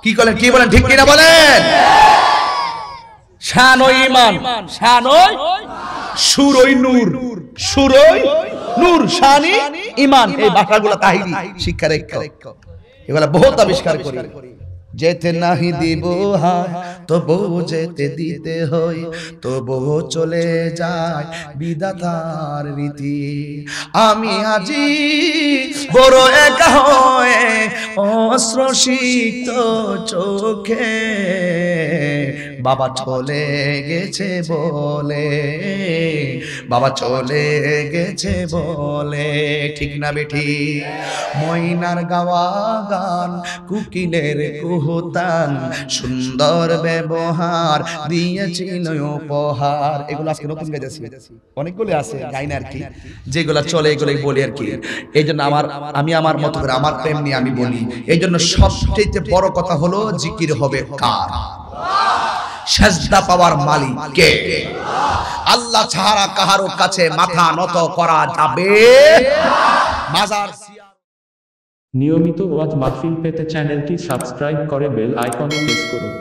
কি বলেন, কি বলেন, ঠিক কিনা বলেন? শান ও ঈমান, শান ও সুর ও নূর, সুর ও নূর, শানি ঈমান। এই ভাষাগুলো তাহিরি শিক্ষা রেখো, এগুলা বহুত আবিষ্কার করি। যেতে নাহি দিব হায় তবু যেতে দিতে হয়, তবু চলে যায় বিধাতার রীতি। আমি আজি বড় একা হয়ে অশ্রুসিক্ত চোখে, বাবা চলে গেছে বলে, বাবা চলে গেছে বলে, ঠিক না বেঠি? ময়নার গাওয়া গান, কুকিলের কুহতান, সুন্দর ব্যবহার দিয়েছিল উপহার। এগুলো আজকে নতুন গাইতেছি, অনেকগুলো আছে গাই না আর কি, যেগুলা চলে এগুলোই বলি আর কি। এই জন্য আমি আমার মতো করে আমার প্রেম নিয়ে আমি বলি। এই জন্য সবচেয়ে বড় কথা হলো জিকির হবে কার? সেজদা পাওয়ার মালিক কে? আল্লাহ ছাড়া কাহারো কাছে মাথা নত করা যাবে। মাজার নিয়মিত ওয়াজ মাহফিল পেতে চ্যানেলটি সাবস্ক্রাইব করে বেল আইকনে প্রেস করুন।